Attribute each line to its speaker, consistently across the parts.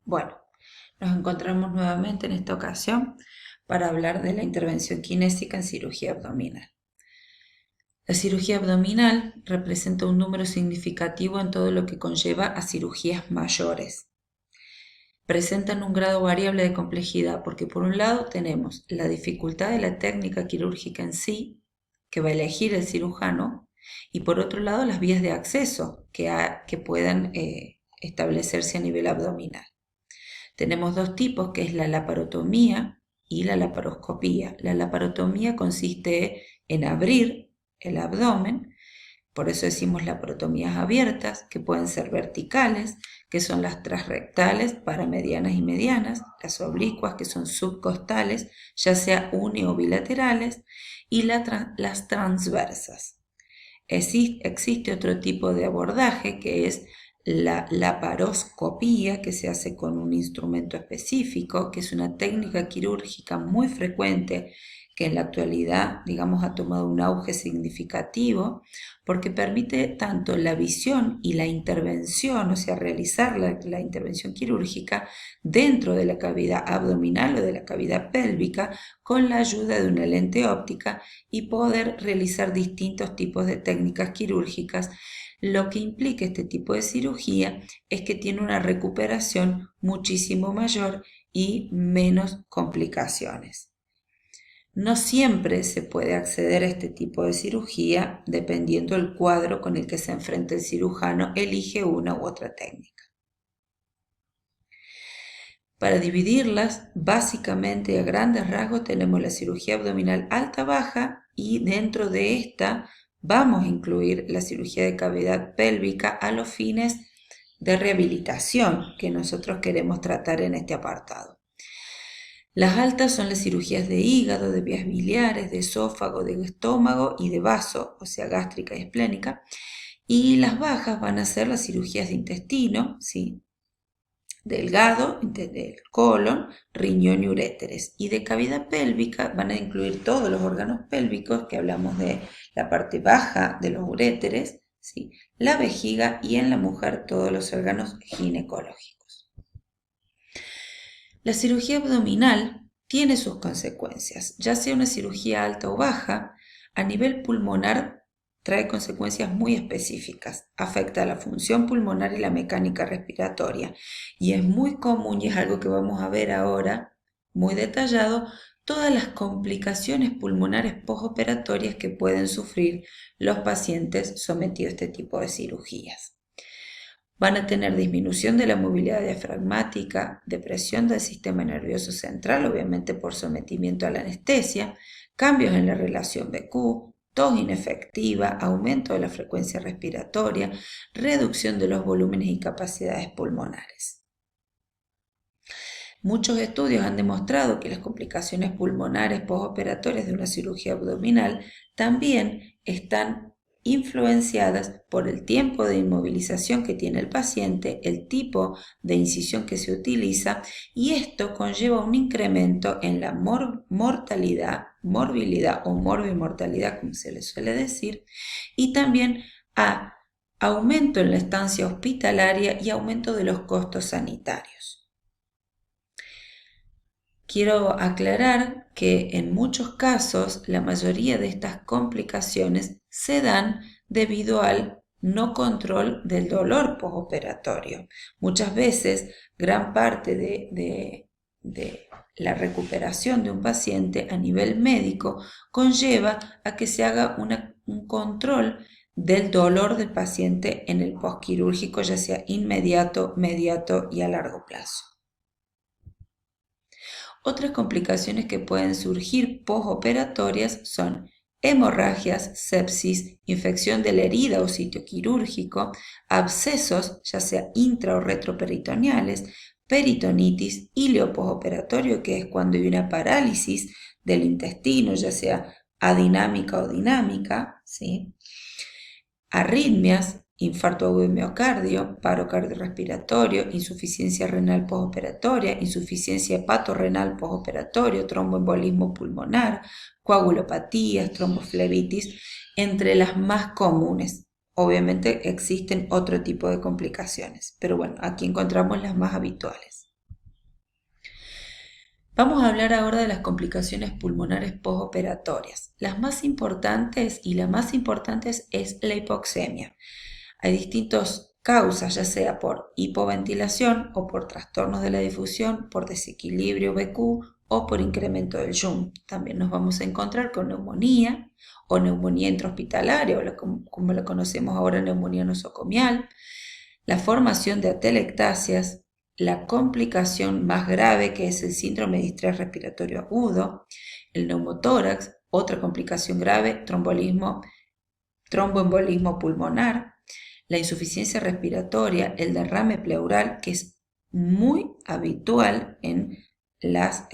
Speaker 1: Bueno, nos encontramos nuevamente en esta ocasión para hablar de la intervención kinésica en cirugía abdominal. La cirugía abdominal representa un número significativo en todo lo que conlleva a cirugías mayores. Presentan un grado variable de complejidad porque por un lado tenemos la dificultad de la técnica quirúrgica en sí, que va a elegir el cirujano, y por otro lado las vías de acceso que puedan establecerse a nivel abdominal. Tenemos dos tipos, que es la laparotomía y la laparoscopía. La laparotomía consiste en abrir el abdomen, por eso decimos laparotomías abiertas, que pueden ser verticales, que son las transrectales, paramedianas y medianas, las oblicuas, que son subcostales, ya sea uni o bilaterales, y las transversas. Existe otro tipo de abordaje que es la laparoscopía, que se hace con un instrumento específico, que es una técnica quirúrgica muy frecuente que en la actualidad, digamos, ha tomado un auge significativo porque permite tanto la visión y la intervención, o sea, realizar la intervención quirúrgica dentro de la cavidad abdominal o de la cavidad pélvica con la ayuda de una lente óptica y poder realizar distintos tipos de técnicas quirúrgicas. Lo que implica este tipo de cirugía es que tiene una recuperación muchísimo mayor y menos complicaciones. No siempre se puede acceder a este tipo de cirugía, dependiendo del cuadro con el que se enfrenta el cirujano, elige una u otra técnica. Para dividirlas, básicamente a grandes rasgos tenemos la cirugía abdominal alta-baja y dentro de esta vamos a incluir la cirugía de cavidad pélvica a los fines de rehabilitación que nosotros queremos tratar en este apartado. Las altas son las cirugías de hígado, de vías biliares, de esófago, de estómago y de vaso, o sea, gástrica y esplénica. Y las bajas van a ser las cirugías de intestino, ¿sí?, delgado, del colon, riñón y uréteres. Y de cavidad pélvica van a incluir todos los órganos pélvicos, que hablamos de la parte baja de los uréteres, ¿sí?, la vejiga y en la mujer todos los órganos ginecológicos. La cirugía abdominal tiene sus consecuencias, ya sea una cirugía alta o baja. A nivel pulmonar trae consecuencias muy específicas, afecta a la función pulmonar y la mecánica respiratoria, y es muy común, y es algo que vamos a ver ahora muy detallado, todas las complicaciones pulmonares postoperatorias que pueden sufrir los pacientes sometidos a este tipo de cirugías. Van a tener disminución de la movilidad diafragmática, depresión del sistema nervioso central, obviamente por sometimiento a la anestesia, cambios en la relación BQ, tos inefectiva, aumento de la frecuencia respiratoria, reducción de los volúmenes y capacidades pulmonares. Muchos estudios han demostrado que las complicaciones pulmonares postoperatorias de una cirugía abdominal también están influenciadas por el tiempo de inmovilización que tiene el paciente, el tipo de incisión que se utiliza, y esto conlleva un incremento en la morbilidad o morbimortalidad, como se le suele decir, y también a aumento en la estancia hospitalaria y aumento de los costos sanitarios. Quiero aclarar que en muchos casos la mayoría de estas complicaciones se dan debido al no control del dolor postoperatorio. Muchas veces gran parte de la recuperación de un paciente a nivel médico conlleva a que se haga un control del dolor del paciente en el postquirúrgico, ya sea inmediato, mediato y a largo plazo. Otras complicaciones que pueden surgir postoperatorias son hemorragias, sepsis, infección de la herida o sitio quirúrgico, abscesos, ya sea intra o retroperitoneales, peritonitis, ileo postoperatorio, que es cuando hay una parálisis del intestino, ya sea adinámica o dinámica, ¿sí?, arritmias, infarto agudo de miocardio, paro cardiorrespiratorio, insuficiencia renal postoperatoria, insuficiencia hepatorrenal postoperatorio, tromboembolismo pulmonar, coagulopatías, tromboflebitis, entre las más comunes. Obviamente existen otro tipo de complicaciones, pero bueno, aquí encontramos las más habituales. Vamos a hablar ahora de las complicaciones pulmonares postoperatorias. Las más importantes y la más importante es la hipoxemia. Hay distintas causas, ya sea por hipoventilación o por trastornos de la difusión, por desequilibrio BQ o por incremento del YUM. También nos vamos a encontrar con neumonía o neumonía intrahospitalaria, o como la conocemos ahora, neumonía nosocomial, la formación de atelectasias, la complicación más grave, que es el síndrome de distrés respiratorio agudo, el neumotórax, otra complicación grave, tromboembolismo pulmonar, la insuficiencia respiratoria, el derrame pleural, que es muy habitual en las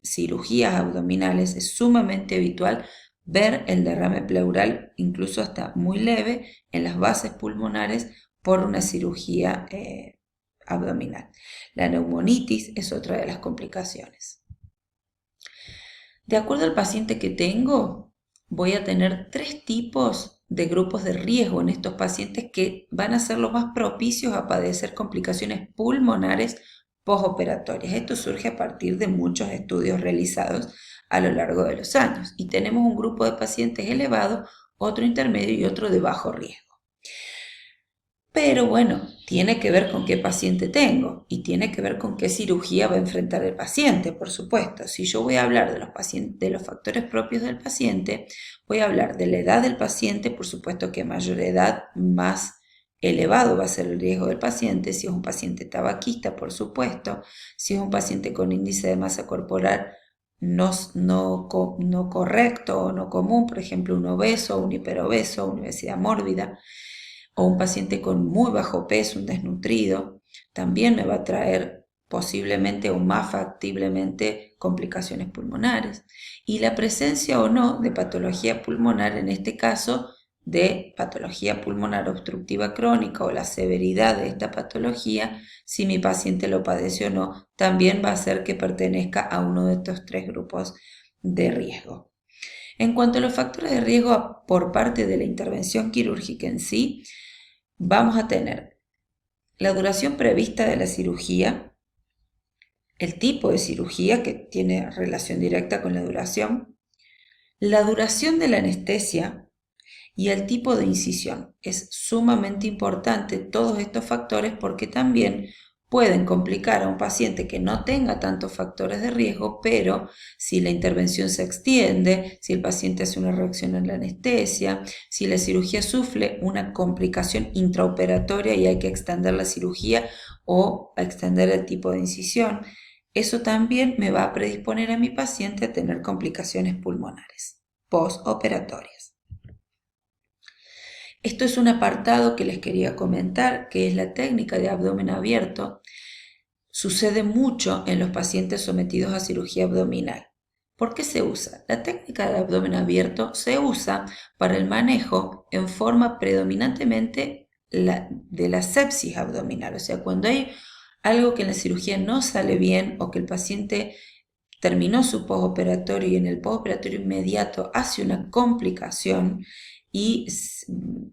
Speaker 1: cirugías abdominales, es sumamente habitual ver el derrame pleural, incluso hasta muy leve, en las bases pulmonares por una cirugía abdominal. La neumonitis es otra de las complicaciones. De acuerdo al paciente que tengo, voy a tener 3 tipos de grupos de riesgo en estos pacientes que van a ser los más propicios a padecer complicaciones pulmonares postoperatorias. Esto surge a partir de muchos estudios realizados a lo largo de los años y tenemos un grupo de pacientes elevado, otro intermedio y otro de bajo riesgo. Pero bueno, tiene que ver con qué paciente tengo y tiene que ver con qué cirugía va a enfrentar el paciente, por supuesto. Si yo voy a hablar de los factores propios del paciente, voy a hablar de la edad del paciente, por supuesto que a mayor edad más elevado va a ser el riesgo del paciente. Si es un paciente tabaquista, por supuesto. Si es un paciente con índice de masa corporal no correcto o no común, por ejemplo un obeso, un hiperobeso, una obesidad mórbida, o un paciente con muy bajo peso, un desnutrido, también me va a traer posiblemente o más factiblemente complicaciones pulmonares. Y la presencia o no de patología pulmonar, en este caso de patología pulmonar obstructiva crónica o la severidad de esta patología, si mi paciente lo padece o no, también va a hacer que pertenezca a uno de estos 3 grupos de riesgo. En cuanto a los factores de riesgo por parte de la intervención quirúrgica en sí, vamos a tener la duración prevista de la cirugía, el tipo de cirugía que tiene relación directa con la duración de la anestesia y el tipo de incisión. Es sumamente importante todos estos factores porque también pueden complicar a un paciente que no tenga tantos factores de riesgo, pero si la intervención se extiende, si el paciente hace una reacción en la anestesia, si la cirugía sufre una complicación intraoperatoria y hay que extender la cirugía o extender el tipo de incisión, eso también me va a predisponer a mi paciente a tener complicaciones pulmonares postoperatorias. Esto es un apartado que les quería comentar, que es la técnica de abdomen abierto. Sucede mucho en los pacientes sometidos a cirugía abdominal. ¿Por qué se usa? La técnica de abdomen abierto se usa para el manejo en forma predominantemente de la sepsis abdominal. O sea, cuando hay algo que en la cirugía no sale bien o que el paciente terminó su postoperatorio y en el postoperatorio inmediato hace una complicación y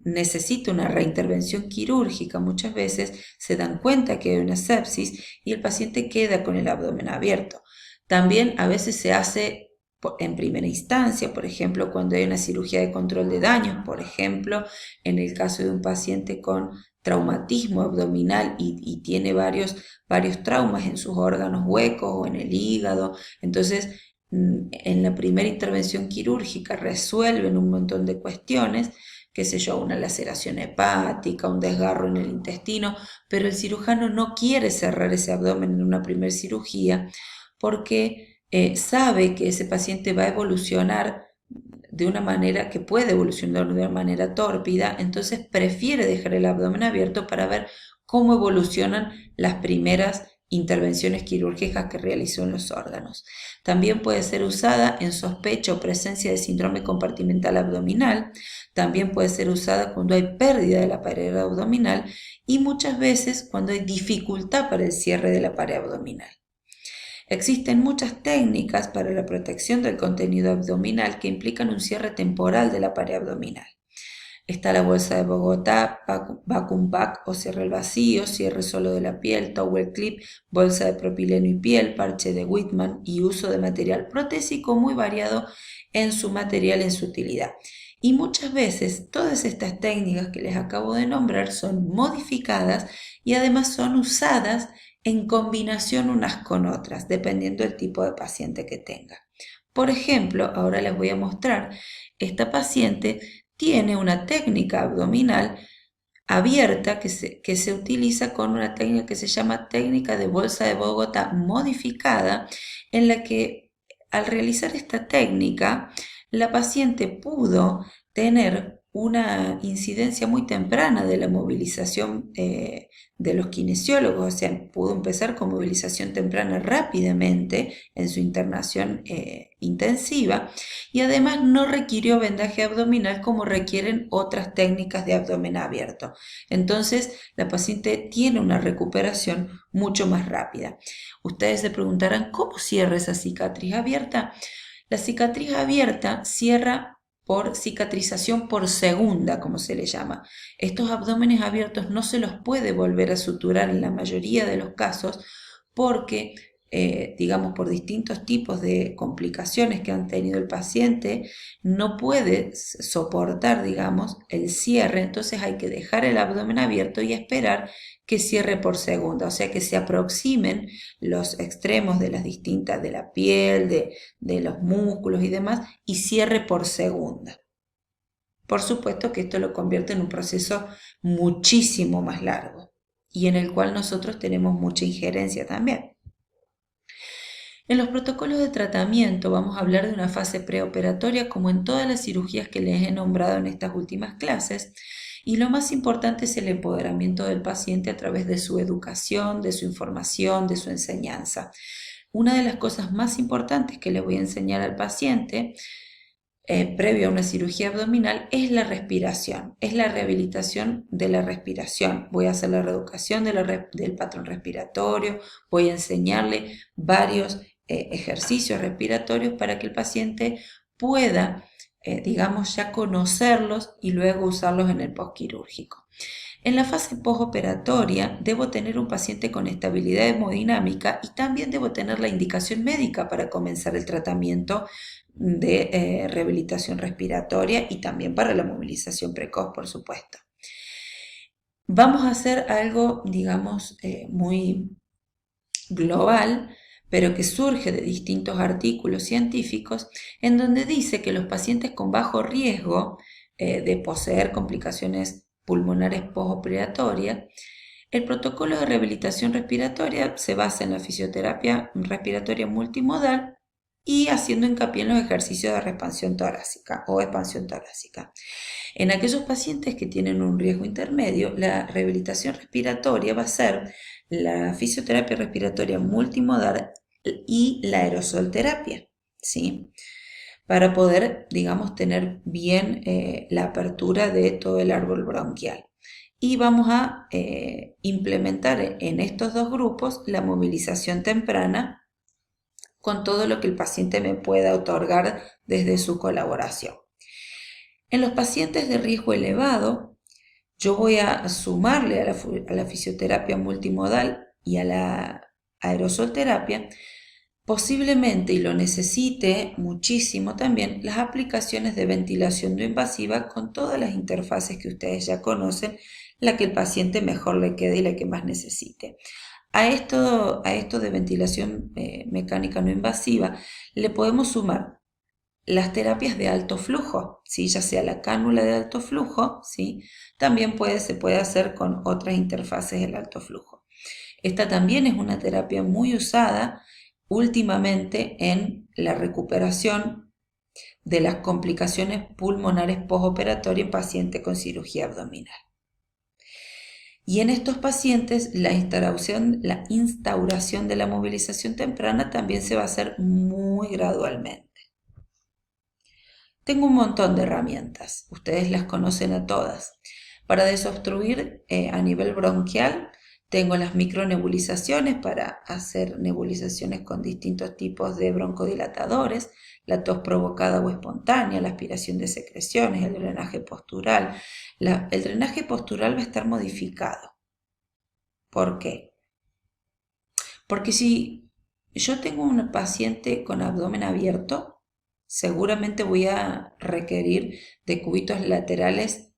Speaker 1: necesita una reintervención quirúrgica, muchas veces se dan cuenta que hay una sepsis y el paciente queda con el abdomen abierto. También a veces se hace en primera instancia, por ejemplo, cuando hay una cirugía de control de daños, por ejemplo, en el caso de un paciente con traumatismo abdominal y tiene varios traumas en sus órganos huecos o en el hígado, entonces en la primera intervención quirúrgica resuelven un montón de cuestiones, qué sé yo, una laceración hepática, un desgarro en el intestino, pero el cirujano no quiere cerrar ese abdomen en una primera cirugía porque sabe que ese paciente va a evolucionar de una manera que puede evolucionar de una manera tórpida, entonces prefiere dejar el abdomen abierto para ver cómo evolucionan las primeras intervenciones quirúrgicas que realizó en los órganos. También puede ser usada en sospecha o presencia de síndrome compartimental abdominal, también puede ser usada cuando hay pérdida de la pared abdominal y muchas veces cuando hay dificultad para el cierre de la pared abdominal. Existen muchas técnicas para la protección del contenido abdominal que implican un cierre temporal de la pared abdominal. Está la bolsa de Bogotá, vacuum pack o cierre al vacío, cierre solo de la piel, towel clip, bolsa de propileno y piel, parche de Whitman y uso de material protésico muy variado en su material, en su utilidad. Y muchas veces todas estas técnicas que les acabo de nombrar son modificadas y además son usadas en combinación unas con otras, dependiendo del tipo de paciente que tenga. Por ejemplo, ahora les voy a mostrar, esta paciente tiene una técnica abdominal abierta que se utiliza con una técnica que se llama técnica de bolsa de Bogotá modificada, en la que al realizar esta técnica, la paciente pudo tener una incidencia muy temprana de la movilización de los kinesiólogos, o sea, pudo empezar con movilización temprana rápidamente en su internación intensiva y además no requirió vendaje abdominal como requieren otras técnicas de abdomen abierto. Entonces, la paciente tiene una recuperación mucho más rápida. Ustedes se preguntarán, ¿cómo cierra esa cicatriz abierta? La cicatriz abierta cierra por cicatrización por segunda, como se le llama. Estos abdómenes abiertos no se los puede volver a suturar en la mayoría de los casos porque, digamos, por distintos tipos de complicaciones que han tenido el paciente, no puede soportar, digamos, el cierre, entonces hay que dejar el abdomen abierto y esperar que cierre por segunda, o sea que se aproximen los extremos de las distintas, de la piel, de los músculos y demás, y cierre por segunda. Por supuesto que esto lo convierte en un proceso muchísimo más largo y en el cual nosotros tenemos mucha injerencia también. En los protocolos de tratamiento vamos a hablar de una fase preoperatoria como en todas las cirugías que les he nombrado en estas últimas clases, y lo más importante es el empoderamiento del paciente a través de su educación, de su información, de su enseñanza. Una de las cosas más importantes que le voy a enseñar al paciente previo a una cirugía abdominal es la respiración, es la rehabilitación de la respiración. Voy a hacer la reeducación del patrón respiratorio, voy a enseñarle varios ejercicios respiratorios para que el paciente pueda, digamos, ya conocerlos y luego usarlos en el postquirúrgico. En la fase postoperatoria debo tener un paciente con estabilidad hemodinámica y también debo tener la indicación médica para comenzar el tratamiento de rehabilitación respiratoria y también para la movilización precoz, por supuesto. Vamos a hacer algo, digamos, muy global, pero que surge de distintos artículos científicos, en donde dice que los pacientes con bajo riesgo de poseer complicaciones pulmonares postoperatorias, el protocolo de rehabilitación respiratoria se basa en la fisioterapia respiratoria multimodal y haciendo hincapié en los ejercicios de expansión torácica o expansión torácica. En aquellos pacientes que tienen un riesgo intermedio, la rehabilitación respiratoria va a ser la fisioterapia respiratoria multimodal y la aerosolterapia, ¿sí? Para poder, digamos, tener bien la apertura de todo el árbol bronquial. Y vamos a implementar en estos dos grupos la movilización temprana con todo lo que el paciente me pueda otorgar desde su colaboración. En los pacientes de riesgo elevado, yo voy a sumarle a la fisioterapia multimodal y a la aerosolterapia, posiblemente, y lo necesite muchísimo también, las aplicaciones de ventilación no invasiva con todas las interfaces que ustedes ya conocen, la que el paciente mejor le quede y la que más necesite. A esto de ventilación mecánica no invasiva le podemos sumar las terapias de alto flujo, ¿sí? Ya sea la cánula de alto flujo, ¿sí? También se puede hacer con otras interfaces del alto flujo. Esta también es una terapia muy usada últimamente en la recuperación de las complicaciones pulmonares postoperatorias en pacientes con cirugía abdominal. Y en estos pacientes la instauración de la movilización temprana también se va a hacer muy gradualmente. Tengo un montón de herramientas, ustedes las conocen a todas. Para desobstruir a nivel bronquial, tengo las micronebulizaciones para hacer nebulizaciones con distintos tipos de broncodilatadores, la tos provocada o espontánea, la aspiración de secreciones, el drenaje postural. El drenaje postural va a estar modificado. ¿Por qué? Porque si yo tengo una paciente con abdomen abierto, seguramente voy a requerir de cubitos laterales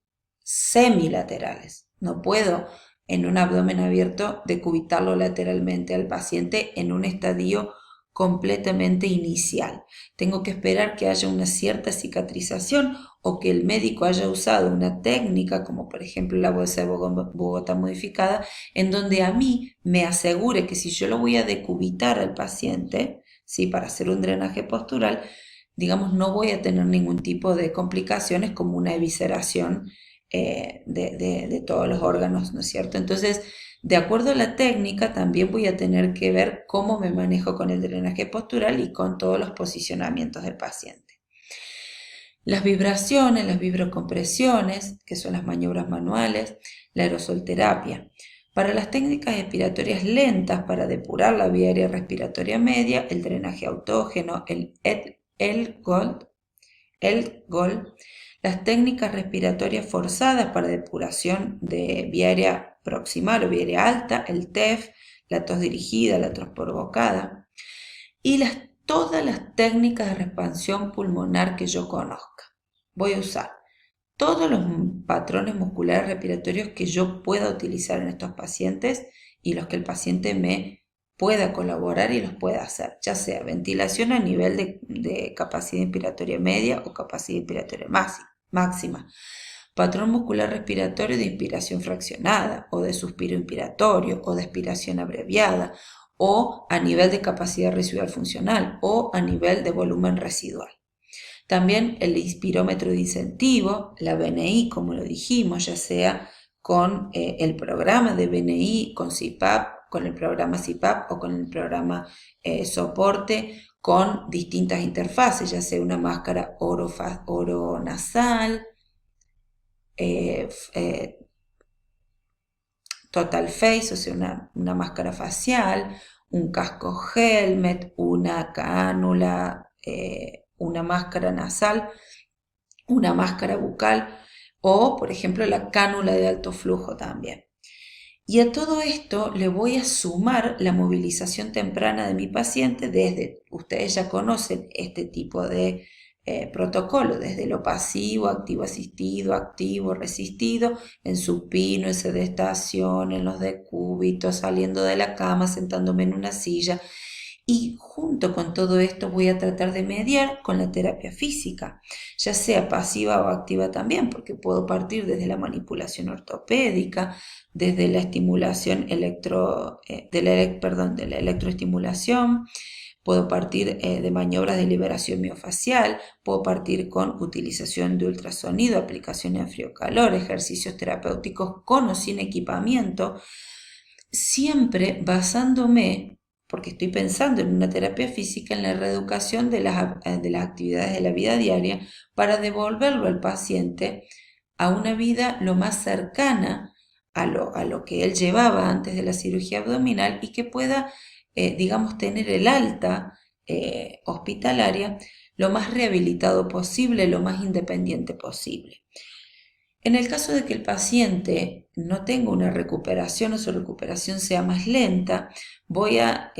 Speaker 1: semilaterales. No puedo en un abdomen abierto decubitarlo lateralmente al paciente en un estadio completamente inicial. Tengo que esperar que haya una cierta cicatrización o que el médico haya usado una técnica, como por ejemplo la bolsa de Bogotá modificada, en donde a mí me asegure que si yo lo voy a decubitar al paciente, ¿sí? Para hacer un drenaje postural, digamos, no voy a tener ningún tipo de complicaciones como una evisceración de todos los órganos, ¿no es cierto? Entonces, de acuerdo a la técnica, también voy a tener que ver cómo me manejo con el drenaje postural y con todos los posicionamientos del paciente. Las vibraciones, las vibrocompresiones, que son las maniobras manuales, la aerosolterapia. Para las técnicas expiratorias lentas, para depurar la vía aérea respiratoria media, el drenaje autógeno, el GOLD, las técnicas respiratorias forzadas para depuración de vía aérea proximal o vía aérea alta, el TEF, la tos dirigida, la tos provocada, y todas las técnicas de expansión pulmonar que yo conozca. Voy a usar todos los patrones musculares respiratorios que yo pueda utilizar en estos pacientes y los que el paciente me pueda colaborar y los pueda hacer, ya sea ventilación a nivel de capacidad inspiratoria media o capacidad inspiratoria máxima, patrón muscular respiratorio de inspiración fraccionada o de suspiro inspiratorio o de expiración abreviada o a nivel de capacidad residual funcional o a nivel de volumen residual. También el inspirómetro de incentivo, la BNI, como lo dijimos, ya sea con el programa de BNI, con CPAP, con el programa CPAP o con el programa soporte, con distintas interfaces, ya sea una máscara oronasal, total face, o sea, una máscara facial, un casco helmet, una cánula, una máscara nasal, una máscara bucal o, por ejemplo, la cánula de alto flujo también. Y a todo esto le voy a sumar la movilización temprana de mi paciente desde, ustedes ya conocen este tipo de protocolo, desde lo pasivo, activo asistido, activo resistido, en supino, en sedestación, en los decúbitos, saliendo de la cama, sentándome en una silla. Y junto con todo esto voy a tratar de mediar con la terapia física, ya sea pasiva o activa también, porque puedo partir desde la manipulación ortopédica, desde la estimulación de la electroestimulación, puedo partir de maniobras de liberación miofacial, puedo partir con utilización de ultrasonido, aplicación en frío-calor, ejercicios terapéuticos con o sin equipamiento, siempre basándome, porque estoy pensando en una terapia física, en la reeducación de las actividades de la vida diaria para devolverlo al paciente a una vida lo más cercana a lo que él llevaba antes de la cirugía abdominal y que pueda, digamos, tener el alta hospitalaria lo más rehabilitado posible, lo más independiente posible. En el caso de que el paciente no tenga una recuperación o su recuperación sea más lenta, voy a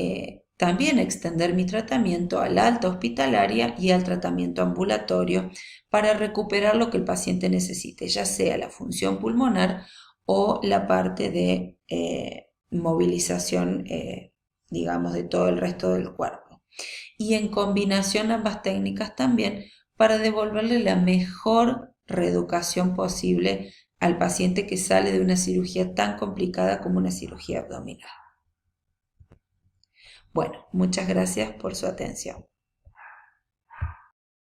Speaker 1: también extender mi tratamiento a la alta hospitalaria y al tratamiento ambulatorio para recuperar lo que el paciente necesite, ya sea la función pulmonar o la parte de movilización, digamos, de todo el resto del cuerpo. Y en combinación ambas técnicas también para devolverle la mejor reeducación posible al paciente que sale de una cirugía tan complicada como una cirugía abdominal. Bueno, muchas gracias por su atención.